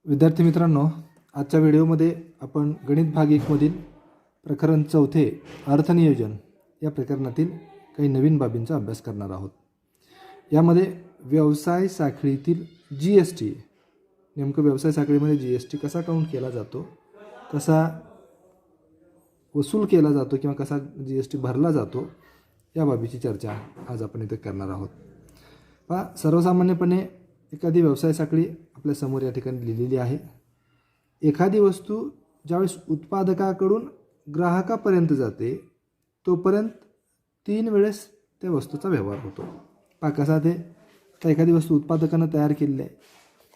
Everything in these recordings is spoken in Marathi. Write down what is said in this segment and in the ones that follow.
विद्यार्थी मित्रांनो, आजच्या व्हिडिओमध्ये आपण गणित भाग 1 मधील प्रकरण 4 अर्थनियोजन या प्रकरणातील काही नवीन बाबींचा अभ्यास करणार आहोत। यामध्ये व्यवसाय साखळीतील जीएसटी, नेमकं व्यवसाय साखळीमध्ये जीएसटी कसा काउंट केला जातो, कसा वसूल केला जातो किंवा कसा जीएसटी भरला जातो या बाबीची चर्चा आज आपण इथे करणार आहोत। पहा, सर्वसामान्यपणे एखादी व्यवसाय साखळी आपल्या समोर या ठिकाणी लिहिलेली आहे। एखादी वस्तू ज्यावेळेस उत्पादकाकडून ग्राहकापर्यंत जाते तोपर्यंत 3 वेळेस त्या वस्तूचा व्यवहार होतो। पहा कसा ते, तर एखादी वस्तू उत्पादकानं तयार केलेली आहे।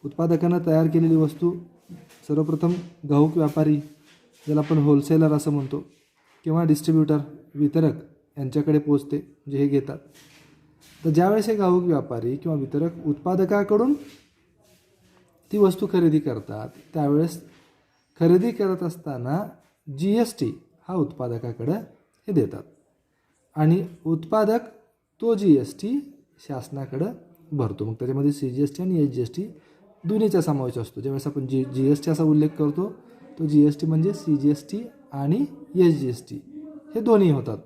उत्पादकानं तयार केलेली वस्तू सर्वप्रथम घाऊक व्यापारी, ज्याला आपण होलसेलर असं म्हणतो, किंवा डिस्ट्रीब्युटर वितरक यांच्याकडे पोहोचते, म्हणजे हे घेतात। तर ज्यावेळेस हे घाऊक व्यापारी किंवा वितरक उत्पादकाकडून ती वस्तू खरेदी करतात त्यावेळेस खरेदी करत असताना जीएसटी हा उत्पादकाकडे हे देतात आणि उत्पादक तो जीएसटी शासनाकडे भरतो। मग त्याच्यामध्ये सीजीएसटी आणि एचजीएसटी दोन्हीचा समावेश असतो। ज्यावेळेस आपण जीएसटी असा उल्लेख करतो तो जीएसटी म्हणजे सीजीएसटी आणि एचजीएसटी हे दोन्ही होतात।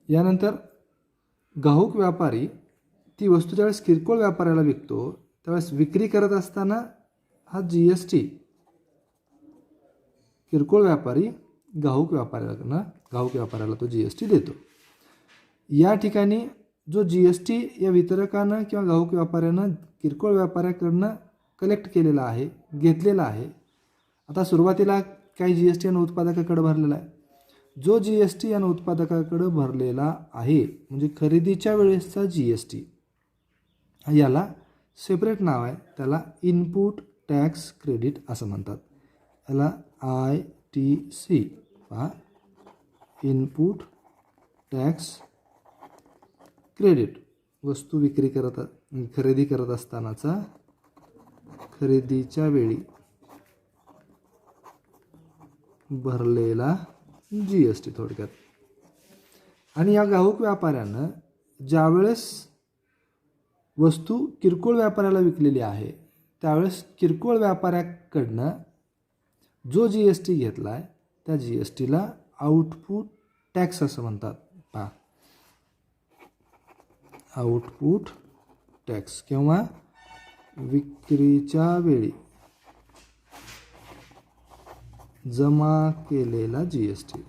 यानंतर घाऊक व्यापारी ती वस्तू ज्यावेळेस किरकोळ व्यापाऱ्याला विकतो त्यावेळेस विक्री करत असताना हा जीएसटी किरकोळ व्यापारी घाऊक व्यापाऱ्याला तो जीएसटी देतो। या ठिकाणी जो जीएसटी या वितरकानं किंवा घाऊक व्यापाऱ्यानं किरकोळ व्यापाऱ्याकडनं कलेक्ट केलेला आहे, घेतलेला आहे। आता सुरुवातीला काही जीएसटी यानं उत्पादकाकडे भरलेला आहे। जो जीएसटी यानं उत्पादकाकडे भरलेला आहे म्हणजे खरेदीच्या वेळेसचा जीएसटी, याला सेपरेट नाव आहे, त्याला इनपुट टॅक्स क्रेडिट असं म्हणतात। याला ITC, पहा, इनपुट टॅक्स क्रेडिट, वस्तू खरेदी करत असतानाचा खरेदीच्या वेळी भरलेला जीएसटी थोडक्यात। आणि या घाऊक व्यापाऱ्यानं ज्यावेळेस वस्तू किरकोळ व्यापाऱ्याला विकलेली आहे त्यावेळेस किरकोळ व्यापाऱ्याकडनं जो जीएसटी घेतला आहे त्या जीएसटीला आउटपुट टॅक्स असं म्हणतात। पहा, आउटपुट टॅक्स किंवा विक्रीच्या वेळी जमा केलेला जीएसटी।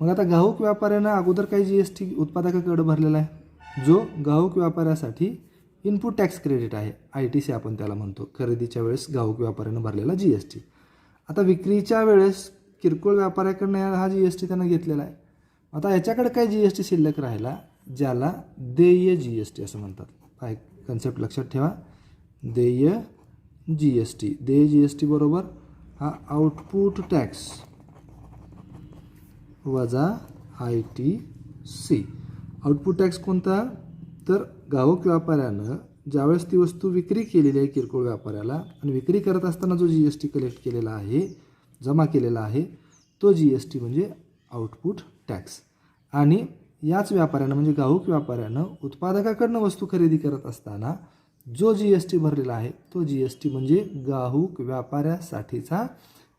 मग आता घाऊक व्यापाऱ्यानं अगोदर काही जीएसटी उत्पादकाकडे भरलेला आहे जो घाऊक व्यापाऱ्यासाठी इनपुट टॅक्स क्रेडिट आहे, ITC आपण त्याला म्हणतो, खरेदीच्या वेळेस घाऊक व्यापाऱ्यानं भरलेला जीएसटी। आता विक्रीच्या वेळेस किरकोळ व्यापाऱ्याकडनं हा जीएसटी त्यानं घेतलेला आहे। आता याच्याकडे काही जीएसटी शिल्लक राहिला ज्याला देय जीएसटी असं म्हणतात। हा एक कन्सेप्ट लक्षात ठेवा, देय जीएसटी। देय जीएसटी बरोबर हा आउटपुट टॅक्स वजा ITC। आउटपुट टॅक्स कोणता, तर घाऊक व्यापाऱ्यानं ज्यावेळेस ती वस्तू विक्री केलेली आहे किरकोळ व्यापाऱ्याला आणि विक्री करत असताना जो जीएसटी कलेक्ट केलेला आहे, जमा केलेला आहे, तो जीएसटी म्हणजे आउटपुट टॅक्स। आणि याच व्यापाऱ्यानं म्हणजे घाऊक व्यापाऱ्यानं उत्पादकाकडनं वस्तू खरेदी करत असताना जो जीएसटी भरलेला आहे तो जीएसटी म्हणजे घाऊक व्यापाऱ्यासाठीचा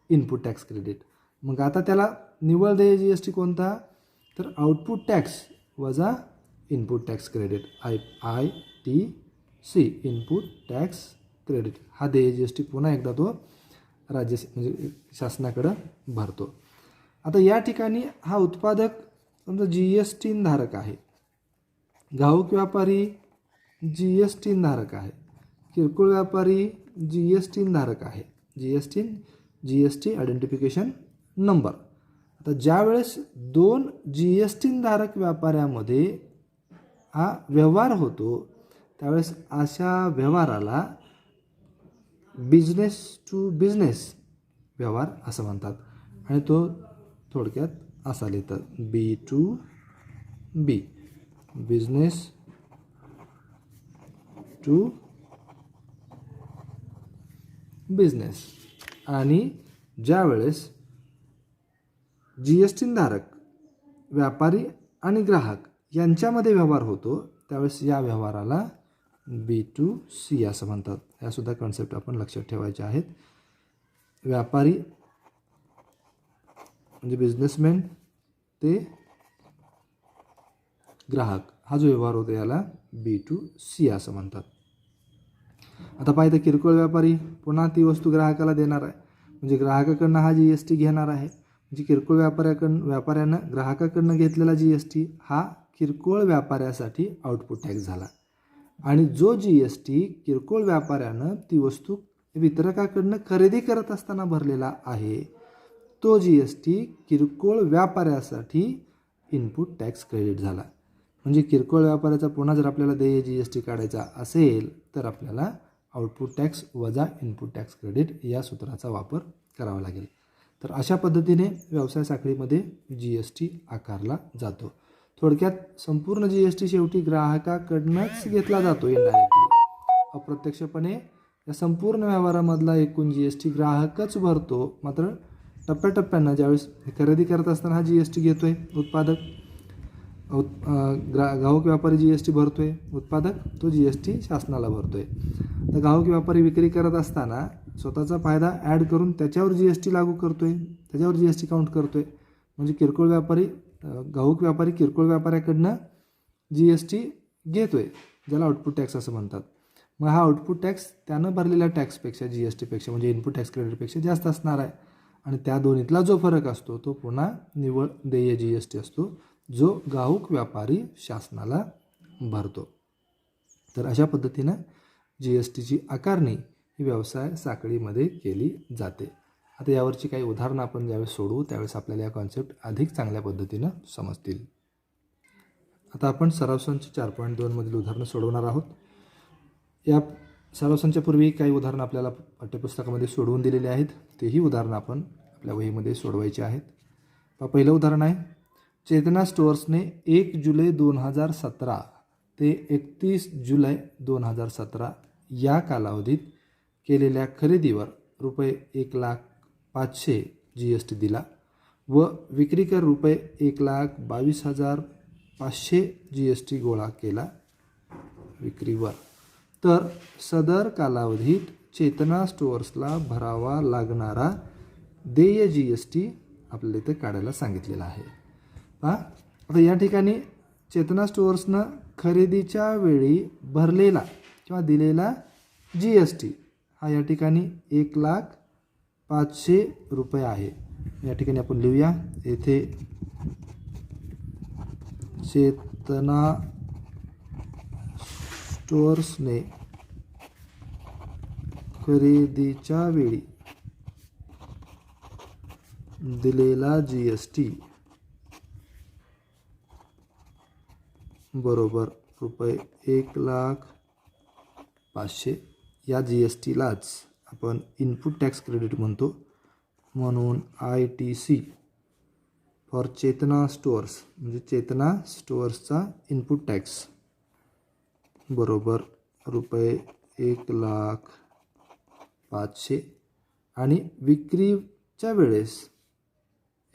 इनपुट टॅक्स क्रेडिट। मग आता त्याला निव्वळ देय जीएसटी कोणता, तर आउटपुट टॅक्स वजा input tax credit, ITC, input tax credit. हा देय जीएसटी पुन्हा एकदा तो म्हणजे शासनाकडं भरतो। आता या ठिकाणी हा उत्पादक समजा जीएसटी धारक आहे, घाऊक व्यापारी जीएसटी धारक आहे, किरकोळ व्यापारी जीएसटी धारक आहे, जीएसटी आयडेंटिफिकेशन नंबर। आता ज्या वेळेस 2 जीएसटी धारक व्यापाऱ्यामध्ये हा व्यवहार होतो त्यावेळेस अशा व्यवहाराला बिझनेस टू बिझनेस व्यवहार असं म्हणतात आणि तो थोडक्यात असा लिहितात B2B, बिझनेस टू बिझनेस। आणि ज्या वेळेस जीएसटी धारक व्यापारी आणि ग्राहक यांच्यामध्ये व्यवहार होतो त्यावेळेस या व्यवहाराला B2C असं म्हणतात. ह्यासुद्धा कॉन्सेप्ट आपण लक्षात ठेवायचे आहेत. व्यापारी म्हणजे बिझनेसमॅन ते ग्राहक हा जो व्यवहार होतो याला B2C असं म्हणतात. आता पाहिजे किरकोळ व्यापारी पुन्हा ती वस्तू ग्राहकाला देणार आहे, म्हणजे ग्राहकाकडनं हा GST घेणार आहे. म्हणजे किरकोळ व्यापाऱ्यानं ग्राहकाकडनं घेतलेला GST हा किरकोळ व्यापाऱ्यासाठी आउटपुट टॅक्स झाला. आणि जो GST किरकोळ व्यापाऱ्यानं ती वस्तू वितरकाकडनं खरेदी करत असताना भरलेला आहे तो GST किरकोळ व्यापाऱ्यासाठी इनपुट टॅक्स क्रेडिट झाला. म्हणजे किरकोळ व्यापाऱ्याचा पुन्हा जर आपल्याला देय GST काढायचा असेल तर आपल्याला आउटपुट टॅक्स वजा इनपुट टॅक्स क्रेडिट या सूत्राचा वापर करावा लागेल. तर अशा पद्धतीने व्यवसाय साखळीमध्ये GST आकारला जातो. थोडक्यात संपूर्ण GST शेवटी ग्राहकाकडनंच घेतला जातो इनडायरेक्टली. अप्रत्यक्षपणे या संपूर्ण व्यवहारामधला एकूण GST ग्राहकच भरतो. मात्र टप्प्याटप्प्यानं ज्यावेळेस खरेदी करत असताना हा GST घेतोय उत्पादक, घाऊक व्यापारी GST भरतोय, उत्पादक तो GST शासनाला भरतोय. तर घाऊक व्यापारी विक्री करत असताना स्वतःचा फायदा ॲड करून त्याच्यावर GST लागू करतोय, त्याच्यावर GST काउंट करतोय. म्हणजे किरकोळ व्यापारी घाऊक व्यापारी किरकोळ व्यापाऱ्याकडनं GST घेतोय, ज्याला आउटपुट टॅक्स असं म्हणतात. मग हा आउटपुट टॅक्स त्यानं भरलेल्या टॅक्सपेक्षा GSTपेक्षा म्हणजे इनपुट टॅक्स क्रेडिटपेक्षा जास्त असणार आहे. आणि त्या दोन्हीतला जो फरक असतो तो पुन्हा निव्वळ देय GST असतो, जो घाऊक व्यापारी शासनाला भरतो. तर अशा पद्धतीनं GSTची आकारणी ही व्यवसाय साखळीमध्ये केली जाते. आता यावरची काही उदाहरणं आपण ज्यावेळेस सोडवू त्यावेळेस आपल्याला या कॉन्सेप्ट अधिक चांगल्या पद्धतीनं समजतील. आता आपण सराव संच 4.2 मधील उदाहरणं सोडवणार आहोत. या सराव संचापूर्वी काही उदाहरणं आपल्याला पाठ्यपुस्तकामध्ये सोडवून दिलेली आहेत. तेही उदाहरणं आपण आपल्या वहीमध्ये सोडवायची आहेत. पहिलं उदाहरण आहे, चेतना स्टोअर्सने 1 जुलै 2017 ते 31 जुलै 2017 या कालावधीत केलेल्या खरेदीवर रुपये 1,05,000 GST दिला व विक्री कर रुपये 1,22,500 GST गोळा केला विक्रीवर. तर सदर कालावधीत चेतना स्टोअर्सला भरावा लागणारा देय GST आपल्याला इथे काढायला सांगितलेला आहे. आता या ठिकाणी चेतना स्टोअर्सनं खरेदीच्या वेळी भरलेला किंवा दिलेला GST हा या ठिकाणी 1,05,000 रुपये आहे. या ठिकाणी आपण लिहूया, येथे चेतना स्टोअर्सने खरेदीच्या वेळी दिलेला GST बरोबर रुपये 1,05,000. या GSTलाच आपण इनपुट टॅक्स क्रेडिट म्हणतो. म्हणून ITC फॉर चेतना स्टोअर्स म्हणजे चेतना स्टोअर्सचा इनपुट टॅक्स बरोबर रुपये 1,05,000 आणि विक्रीच्या वेळेस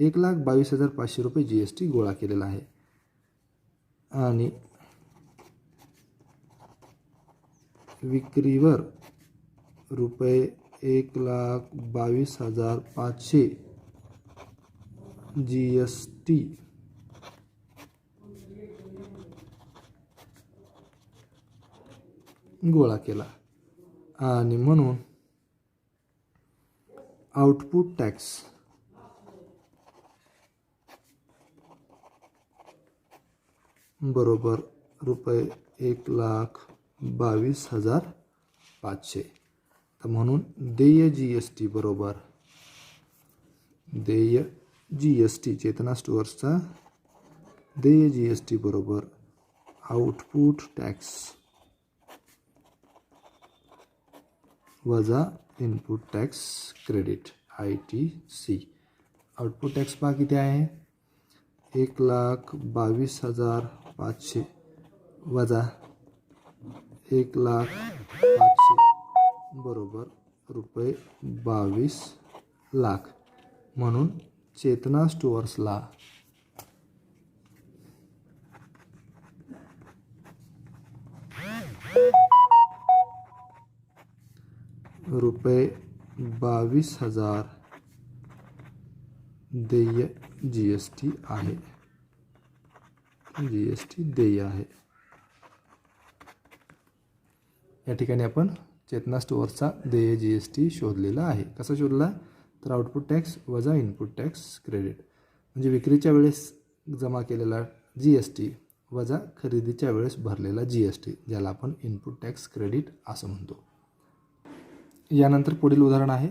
1,22,500 रुपये GST गोळा केलेला आहे. आणि विक्रीवर रुपये 1,22,500 GST गोळा केला. आणि म्हणून आउटपुट टॅक्स बरोबर रुपये 1,22,500. तर म्हणून देय GST बरोबर देय GST चेतना स्टोअर्सचा देय GST बरोबर आउटपुट टॅक्स वजा input tax credit ITC. Output tax पहा किती आहे, 1,22,500 वजा 1,05,000 बरोबर रुपये 22,00,000. म्हणून चेतना स्टोअर्सला रुपये 22,000 देय GST आहे. GST देय आहे. या ठिकाणी आपण चेतना स्टोअर्सचा देय GST शोधलेला आहे. कसा शोधला? तर आउटपुट टॅक्स वजा इनपुट टॅक्स क्रेडिट, म्हणजे विक्रीच्या वेळेस जमा केलेला GST वजा खरेदीच्या वेळेस भरलेला GST, ज्याला आपण इनपुट टॅक्स क्रेडिट असं म्हणतो. यानंतर पुढील उदाहरण आहे.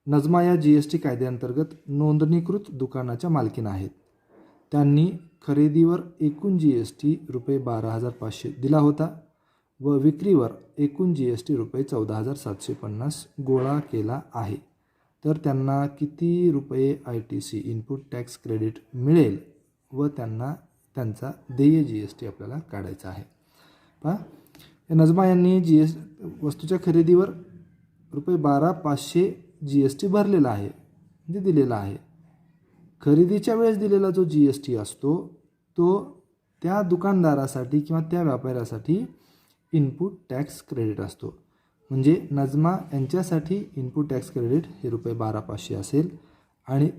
नजमा या GST कायद्याअंतर्गत नोंदणीकृत दुकानाच्या मालकीण आहेत. त्यांनी खरेदीवर एकूण GST रुपये 12,500 दिला होता व विक्रीवर एकूण GST रुपये 14,750 गोळा केला आहे. तर त्यांना किती रुपये ITC इनपुट टॅक्स क्रेडिट मिळेल व त्यांचा देय GST आपल्याला काढायचा आहे. पहा, नजमा यांनी वस्तूच्या खरेदीवर रुपये 12,500 GST भरलेला आहे, म्हणजे दिलेला आहे. खरेदीच्या वेळेस दिलेला जो GST असतो तो त्या दुकानदारासाठी किंवा त्या व्यापाऱ्यासाठी इनपुट टॅक्स क्रेडिट असतो. म्हणजे नजमा यांच्यासाठी इनपुट टॅक्स क्रेडिट हे रुपये 12,500 असेल आणि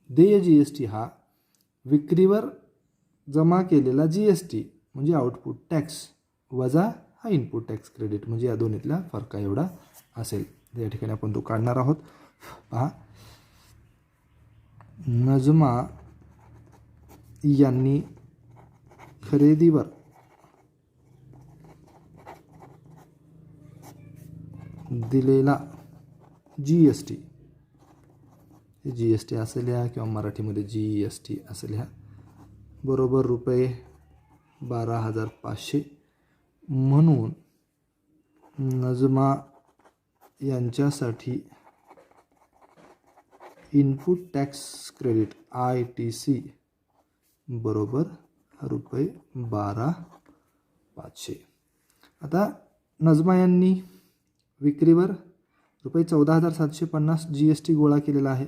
देय GST हा विक्रीवर जमा केलेला GST म्हणजे आउटपुट टॅक्स वजा हा इनपुट टॅक्स क्रेडिट, म्हणजे या दोन्हीतला फरक एवढा असेल. या ठिकाणी आपण तो काढणार आहोत. पहा, नजमा यांनी खरेदीवर दिलेला GST, हे GST असं लिहा किंवा मराठीमध्ये GST असं लिहा, बरोबर रुपये 12,500. म्हणून नजमा यांच्यासाठी इनपुट टॅक्स क्रेडिट ITC बरोबर रुपये 12,500. आता नजमा यांनी विक्रीवर रुपये 14,750 GST गोळा केलेला आहे.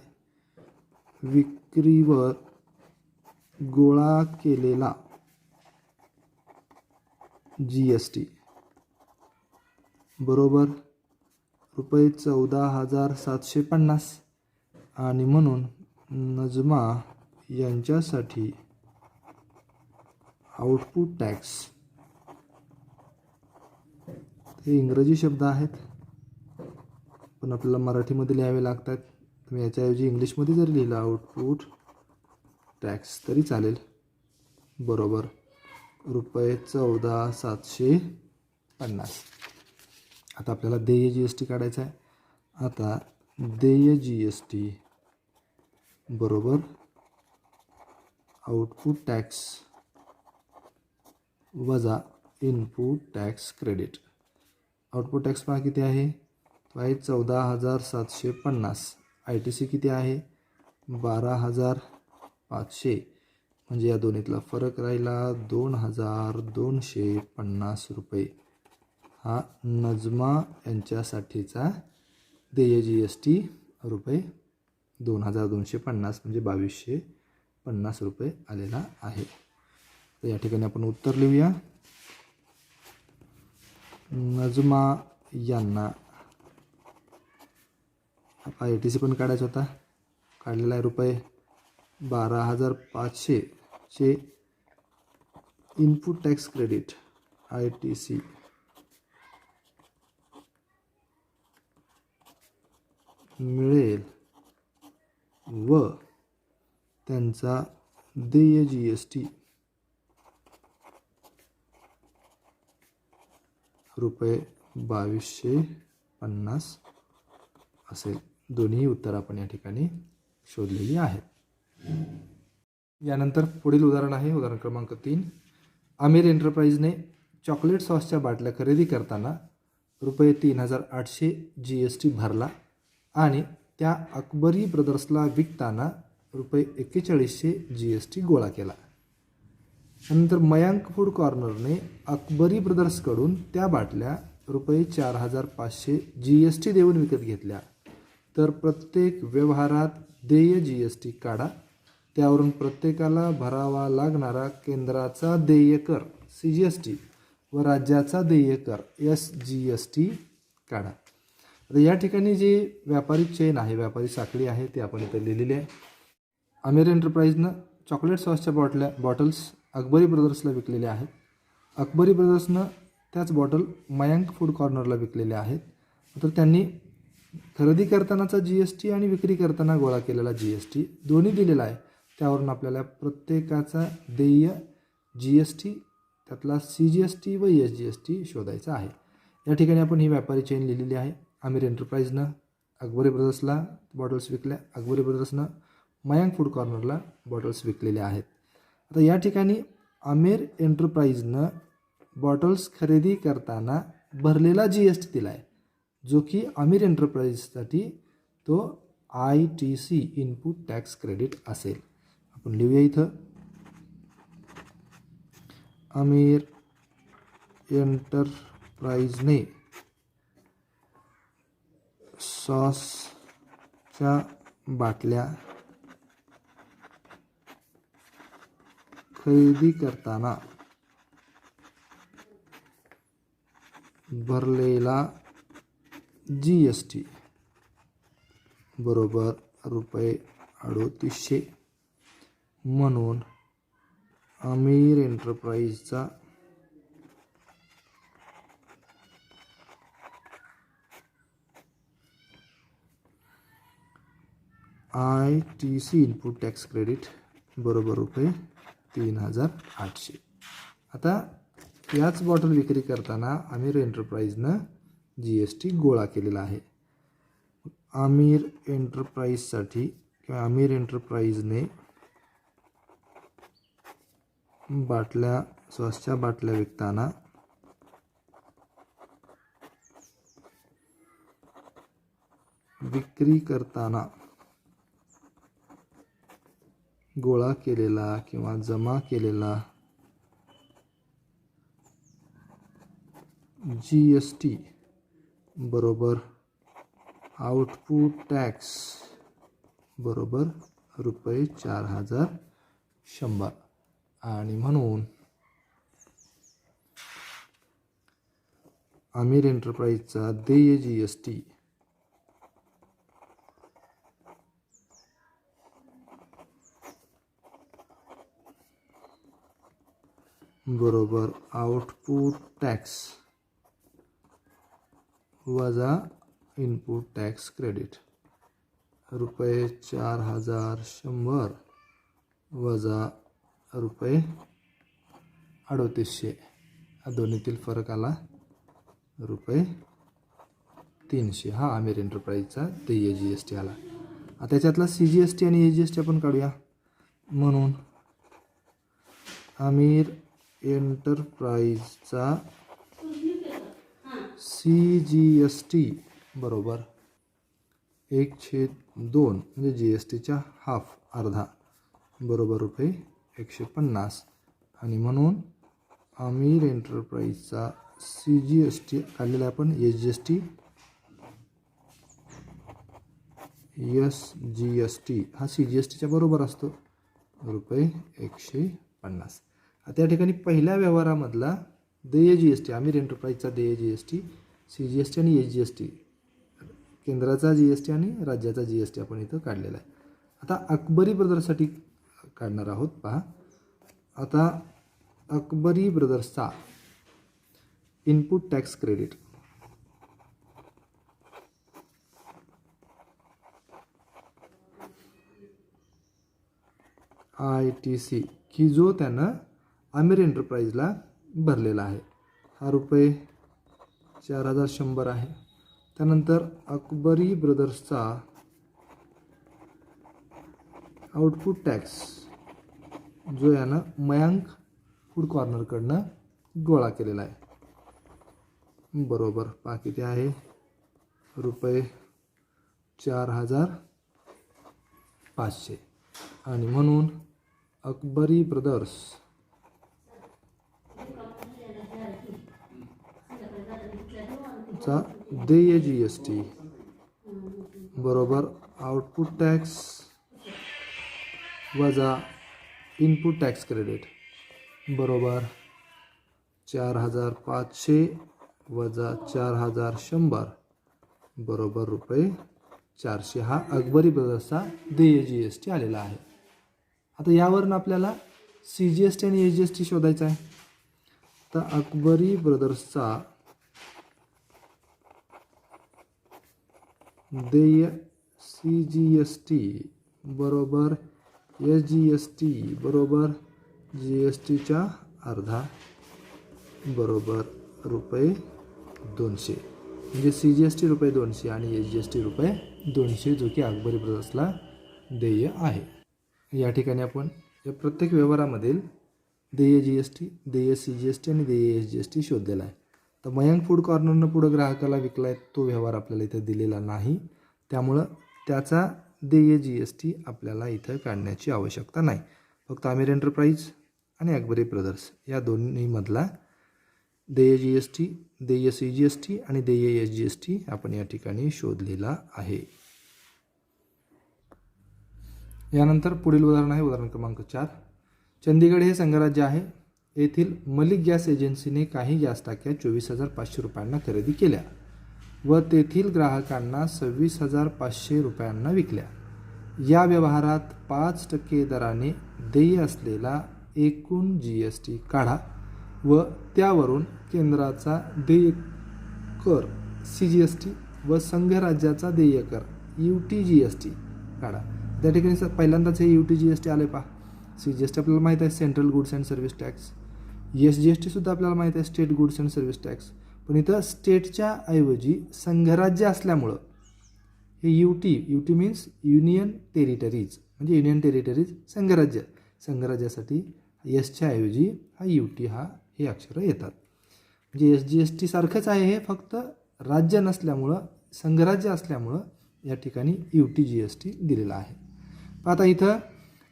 विक्रीवर गोळा केलेला GST बरोबर रुपये 14,750 आणि म्हणून नजमा यांच्यासाठी आउटपुट टॅक्स, हे इंग्रजी शब्द आहेत पण आपल्याला मराठीमध्ये लिहावे लागतात. तुम्ही याच्याऐवजी इंग्लिशमध्ये जरी लिहिलं आउटपुट टॅक्स तरी चालेल, बरोबर रुपये 14,750. आता आपल्याला देय GST काढायचा आहे. आता देय GST बरोबर आउटपुट टॅक्स वजा input tax credit. Output tax पहा किती आहे, तो आहे 14,750. ITC किती आहे 12,500, म्हणजे या दोन्हीतला फरक राहिला 2,250 रुपये. हा नजमा यांच्यासाठीचा देय GST रुपये 2,250 म्हणजे 2,250 रुपये आलेला आहे. तर या ठिकाणी आपण उत्तर लिहूया. नजमा यांना ITC पण काढायचा होता, काढलेला आहे रुपये 12,500 चे इनपुट टॅक्स क्रेडिट ITC मिळेल व त्यांचा देय GST रुपये 2,250 असेल. दोन्ही उत्तर आपण या ठिकाणी शोधलेली आहेत. यानंतर पुढील उदाहरण आहे उदाहरण क्रमांक 3. आमिर एंटरप्राइजने चॉकलेट सॉसच्या बाटल्या खरेदी करताना रुपये 3,800 GST भरला आणि त्या अकबरी ब्रदर्सला विकताना रुपये 4100 GST गोळा केला. नंतर मयांक फूड कॉर्नरने अकबरी ब्रदर्सकडून त्या बाटल्या रुपये 4,500 GST देऊन विकत घेतल्या. तर प्रत्येक व्यवहारात देय GST काढा. त्यावरून प्रत्येकाला भरावा लागणारा केंद्राचा देय कर CGST व राज्याचा देय कर SGST काढा. आता या ठिकाणी जे व्यापारी चेन आहे, व्यापारी साखळी आहे, ते आपण इथे लिहिलेली आहे. आमिर एंटरप्राइजनं चॉकलेट सॉसच्या बॉटल्स अकबरी ब्रदर्सला विकलेल्या आहेत. अकबरी ब्रदर्सनं त्याच बॉटल मयांक फूड कॉर्नरला विकलेल्या आहेत. तर त्यांनी खरेदी करतानाचा GST आणि विक्री करताना गोळा केलेला GST दोन्ही दिलेला आहे. त्यावरून आपल्याला प्रत्येकाचा देय GST, त्यातला CGST व SGST शोधायचा आहे. या ठिकाणी आपण ही व्यापारी चेन लिहिलेली आहे. आमिर एंटरप्राइजनं अकबरी ब्रदर्सला बॉटल्स विकल्या, अकबरी ब्रदर्सनं मयांक फूड कॉर्नरला बॉटल्स विकलेल्या आहेत. आता या ठिकाणी आमिर एंटरप्राइजनं बॉटल्स खरेदी करताना भरलेला GST दिला आहे, जो की आमिर एंटरप्राइजसाठी तो ITC इनपुट टॅक्स क्रेडिट असेल. आपण लिहूया इथं, आमिर एंटरप्राइजने सॉसच्या बाटल्या खरेदी करताना भरलेला GST बरोबर ₹3800. म्हणून आमिर एंटरप्राइजचा ITC इनपुट टॅक्स क्रेडिट बरोबर ₹3800. आता याच बॉटल विक्री करताना आमिर एंटरप्राइजनं GST गोळा केलेला आहे. आमिर एंटरप्राइजसाठी किंवा आमिर एंटरप्राइजने बाटल्या, सॉसच्या बाटल्या विकताना विक्री करताना गोळा केलेला किंवा जमा केलेला GST बरोबर आउटपुट टॅक्स बरोबर ₹4100. आणि म्हणून आमिर एंटरप्राइजचा देय GST बरोबर आउटपुट टॅक्स वजा इनपुट टॅक्स क्रेडिट ₹4100 वजा ₹3800. दोन्हीतील फरक आला ₹300. हा आमिर एंटरप्राइजचा देय GST आला. आता त्याच्यातला CGST आणि SGST आपण काढूया. म्हणून आमिर एंटरप्राइजचा CGST बरोबर 1/2 म्हणजे GSTच्या हाफ, अर्धा, बरोबर ₹150. आणि म्हणून आमिर एंटरप्राइजचा CGST काढलेला आपण SGST हा CGSTच्या बरोबर असतो ₹150. आता या ठिकाणी पहिल्या व्यवहारामधला देय GST, आमिर एंटरप्राइजचा देय GST, CGST आणि SGST, केंद्राचा GST आणि राज्याचा GST आपण इथं काढलेला आहे. आता अकबरी ब्रदर्ससाठी काढणार आहोत. पहा, आता अकबरी ब्रदर्सचा इनपुट टॅक्स क्रेडिट ITC की जो त्यानं आमिर एंटरप्राइजला भरलेला आहे, हा ₹4100 आहे. त्यानंतर अकबरी ब्रदर्सचा आउटपुट टॅक्स जो यानं मयांक फूड कॉर्नरकडनं गोळा केलेला आहे, बरोबर पहा किती आहे, ₹4500. आणि म्हणून अकबरी ब्रदर्स चा देय GST बरोबर आउटपुट टॅक्स वजा इनपुट टॅक्स क्रेडिट बरोबर 4500 वजा 4100 बरोबर रुपये 400 हा अकबरी ब्रदर्सचा देय GST आलेला आहे. आता यावरून आपल्याला CGST आणि SGST शोधायचा आहे. तर अकबरी ब्रदर्सचा देय CGST बरोबर SGST बरोबर GSTचा अर्धा बरोबर रुपये 200. म्हणजे CGST रुपये 200 आणि SGST रुपये 200 जो की अकबरी ब्रदर्सला देय आहे. या ठिकाणी आपण या प्रत्येक व्यवहारामधील देय GST, देय CGST आणि देय SGST शोधलेला आहे. तर मयांक फूड कॉर्नरनं पुढं ग्राहकाला विकला आहे तो व्यवहार आपल्याला इथं दिलेला नाही, त्यामुळं त्याचा देय GST आपल्याला इथं काढण्याची आवश्यकता नाही. फक्त आमिर एंटरप्राइज आणि अकबरी ब्रदर्स या दोन्हीमधला देय GST, देय CGST आणि देय SGST आपण या ठिकाणी शोधलेला आहे. यानंतर पुढील उदाहरण आहे उदाहरण क्रमांक 4. चंदीगड हे संघराज्य आहे. येथील मलिक गॅस एजन्सीने काही गॅस टाक्या 24,500 रुपयांना खरेदी केल्या व तेथील ग्राहकांना 26,500 रुपयांना विकल्या. या व्यवहारात 5% दराने देय असलेला एकूण GST काढा व त्यावरून केंद्राचा देय कर CGST व संघराज्याचा देय कर UTGST काढा. त्या ठिकाणी पहिल्यांदाच हे UTGST आले पहा. CGST आपल्याला माहीत आहे central goods and service tax. SGST सुद्धा आपल्याला माहीत आहे state goods and service tax. पण इथं स्टेटच्या ऐवजी संघराज्य असल्यामुळं हे UT मीन्स युनियन टेरिटरीज, म्हणजे युनियन टेरिटरीज संघराज्य. संघराज्यासाठी एसच्या ऐवजी हा UT हे अक्षरं येतात. म्हणजे SGST सारखंच आहे, हे फक्त राज्य नसल्यामुळं संघराज्य असल्यामुळं या ठिकाणी UTGST दिलेला आहे. आता इथं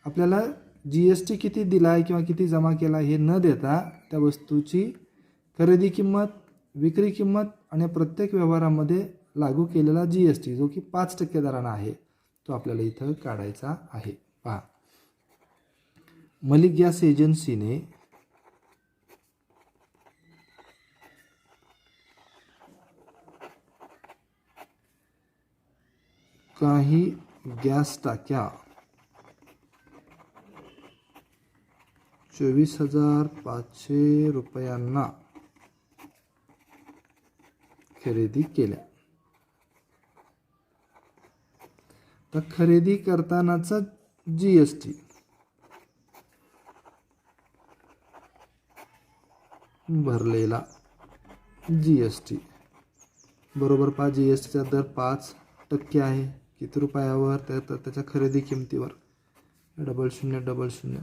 आपल्याला GST किती दिला आहे किंवा किती जमा केला हे न देता त्या वस्तूची खरेदी किंमत, विक्री किंमत आणि प्रत्येक व्यवहारामध्ये लागू केलेला GST जो की 5% दराने आहे तो आपल्याला इथं काढायचा आहे. पहा, मलिक गॅस एजन्सीने काही गॅस टाक्या 24,500 रुपयांना खरेदी केल्या. तर खरेदी करतानाचा GST भरलेला GST बरोबर पहा, GSTचा दर 5% आहे. किती रुपयावर? त्याच्या खरेदी किमतीवर. 0000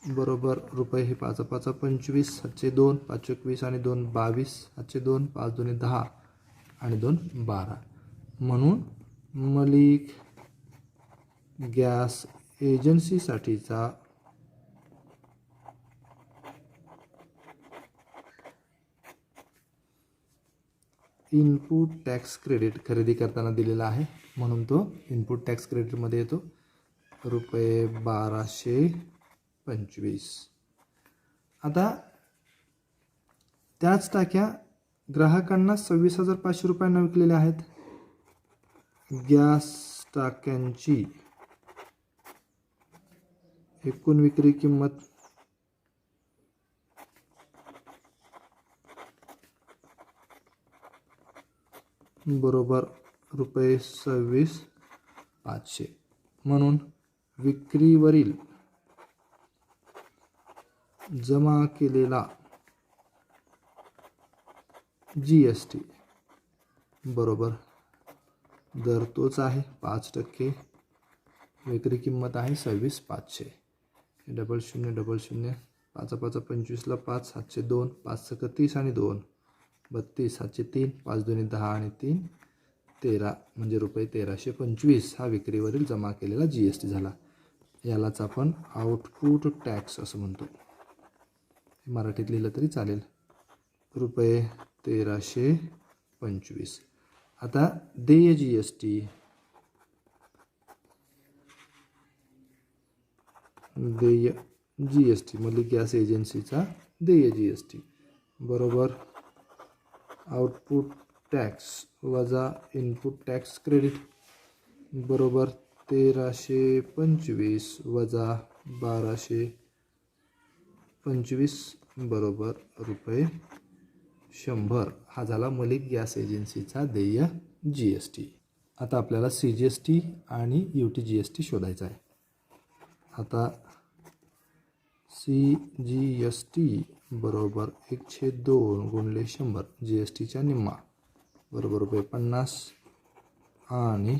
बरोबर रुपये हे 5 5 25, 702, 5 21 आणि 2 22, 702, 5 2 10 आणि 2 12. म्हणून मलिक गॅस एजन्सीसाठीचा इनपुट टॅक्स क्रेडिट खरेदी करताना दिलेला आहे, म्हणून तो इनपुट टॅक्स क्रेडिटमध्ये येतो रुपये 1225. आता त्याच टाक्या ग्राहकांना 26,500 रुपयांना विकलेल्या आहेत. गॅस टाक्यांची एकूण विक्री किंमत बरोबर रुपये 26,500. म्हणून विक्रीवरील जमा केलेला GST बरोबर दर तोच आहे 5%. विक्री किंमत आहे 26,500. 0000 5 5 25ला 5, 702, 5 30 आणि 2 32, 703, 5 2 10 आणि 3 13 म्हणजे रुपये 1325 हा विक्रीवरील जमा केलेला GST झाला. यालाच आपण आउटपुट टॅक्स असं म्हणतो. मराठीत लिहिलं तरी चालेल. रुपये 1325. आता देय GST मलिक गॅस एजन्सीचा देय GST बरोबर आउटपुट टॅक्स वजा इनपुट टॅक्स क्रेडिट बरोबर 1325 वजा 1225 बरोबर रुपये 100. हा झाला मलिक गॅस एजन्सीचा देय GST. आता आपल्याला CGST आणि UTGST शोधायचा आहे. आता CGST बरोबर 1/2 गुणिले 100 GSTच्या निम्मा बरोबर रुपये 50 आणि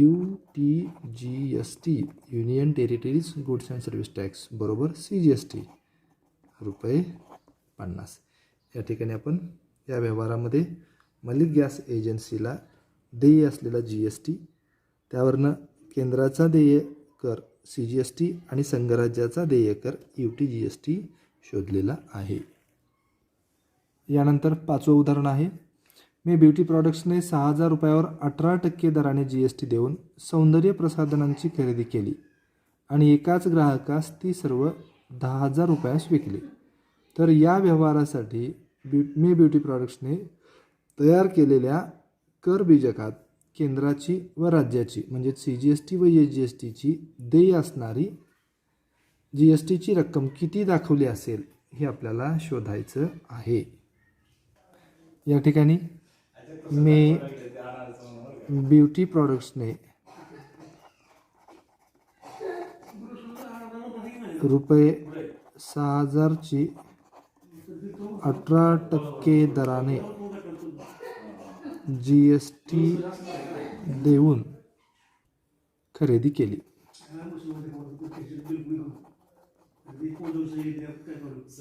UTGST union territories goods and service tax बरोबर CGST रुपये 50. या ठिकाणी आपण या व्यवहारामध्ये मलिक गॅस एजन्सीला देय असलेला GST, त्यावरनं केंद्राचा देय कर CGST आणि संघराज्याचा देय कर UTGST शोधलेला आहे. यानंतर 5वं उदाहरण आहे. मी ब्युटी प्रॉडक्ट्सने 6,000 रुपयावर 18% दराने GST देऊन सौंदर्य प्रसाधनांची खरेदी केली आणि एकाच ग्राहकास ती सर्व 10,000 रुपयास विकली. तर या व्यवहारासाठी मी ब्युटी प्रॉडक्ट्सने तयार केलेल्या कर बीजकात केंद्राची व राज्याची म्हणजे CGST व SGSTची देय असणारी GSTची रक्कम किती दाखवली असेल हे आपल्याला शोधायचं आहे. या ठिकाणी मी ब्युटी प्रॉडक्ट्सने रुपये 6,000ची 18% दराने GST देऊन खरेदी केली.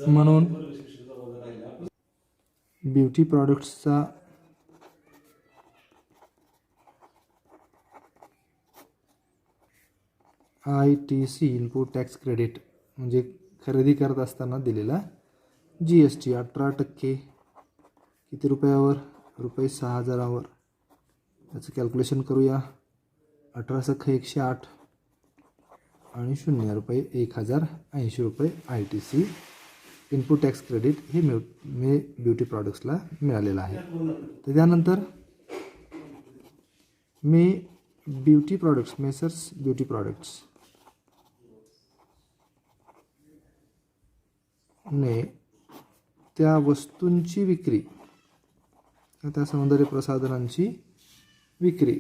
म्हणून ब्युटी प्रॉडक्ट्सचा ITC इनपुट टॅक्स क्रेडिट म्हणजे खरेदी करत असताना दिलेला GST 18% किती रुपयावर रुपये 6,000वर. याचं कॅल्क्युलेशन करूया. 18×108 आणि 0 रुपये 1,080 रुपये ITC इनपुट टॅक्स क्रेडिट हे मी ब्युटी प्रॉडक्ट्सला मिळालेलं आहे. तर त्यानंतर मी beauty products messrs beauty products ने त्या वस्तूंची विक्री त्या सौंदर्य प्रसाधनांची विक्री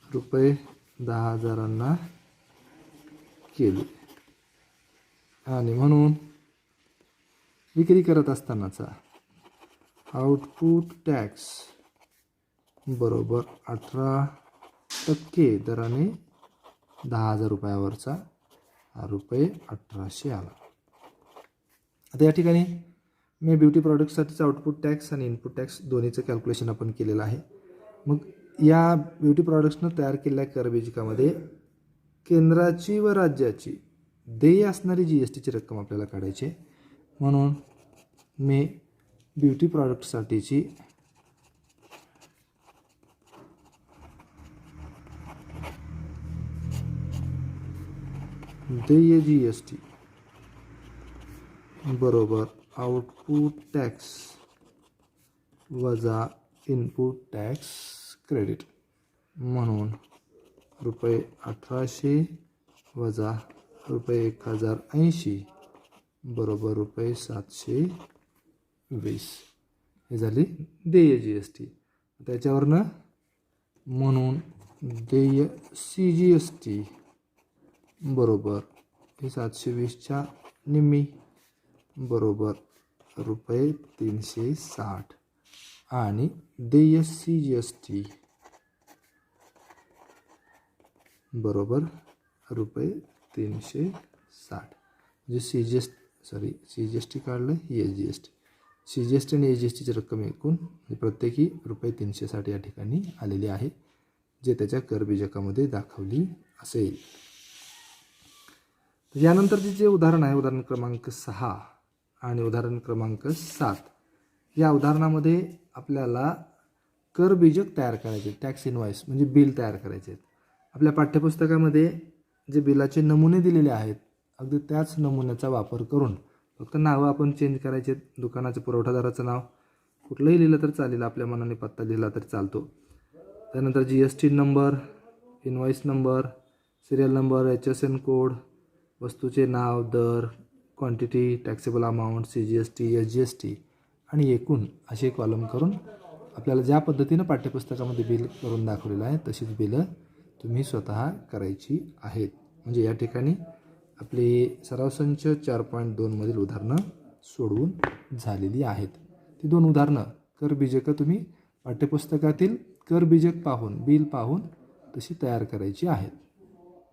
रुपये 10,000 केली आणि म्हणून विक्री करत असतानाचा आउटपुट टॅक्स बरोबर 18% दराने 10,000 रुपयावरचा रुपये 1,800 आला. आता या ठिकाणी मी ब्युटी प्रॉडक्ट्ससाठीचं आउटपुट टॅक्स आणि इनपुट टॅक्स दोन्हीचं कॅल्क्युलेशन आपण केलेलं आहे. मग या ब्युटी प्रॉडक्ट्सनं तयार केलेल्या करबीजकामध्ये केंद्राची व राज्याची देय असणारी GSTची रक्कम आपल्याला काढायची. म्हणून मी ब्युटी प्रॉडक्ट्ससाठीची देय GST बरोबर आउटपुट टॅक्स वजा इनपुट टॅक्स क्रेडिट म्हणून रुपये 1,800 वजा रुपये 1,080 बरोबर रुपये 720 हे झाली देय GST. त्याच्यावरनं म्हणून देय CGST बरोबर हे 720च्या निम्मी बरोबर रुपये 360 आणि देय CGST बरोबर रुपये 360 म्हणजे CGST काढलं ही SGST CGST आणि SGSTची रक्कम एकूण प्रत्येकी रुपये 360 या ठिकाणी आलेली आहे जे त्याच्या करबीजकामध्ये दाखवली असेल. यानंतरचे जे उदाहरण आहे उदाहरण क्रमांक 6 आणि उदाहरण क्रमांक 7 या उदाहरणामध्ये आपल्याला करबीजक तयार करायचे टॅक्स इनव्हॉइस म्हणजे बिल तयार करायचे आहेत. आपल्या पाठ्यपुस्तकामध्ये जे बिलाचे नमुने दिलेले आहेत अगदी त्याच नमुन्याचा वापर करून फक्त नावं आपण चेंज करायचे. दुकानाचं पुरवठादाराचं नाव कुठलंही लिहिलं तर चालेल, आपल्या मनाने पत्ता लिहिला तर चालतो. त्यानंतर GST number, invoice number, serial number, HSN code, वस्तूचे नाव, दर, quantity, taxable amount, CGST, SGST आणि एकूण असे कॉलम करून आपल्याला ज्या पद्धतीनं पाठ्यपुस्तकामध्ये बिल करून दाखवलेलं आहे तशीच बिलं तुम्ही स्वतः करायची आहेत. म्हणजे या ठिकाणी आपली सराव संच 4.2 मधील उदाहरणं सोडवून झालेली आहेत. ती 2 उदाहरणं कर बीजकं तुम्ही पाठ्यपुस्तकातील कर बीजक पाहून, बिल पाहून तशी तयार करायची आहेत.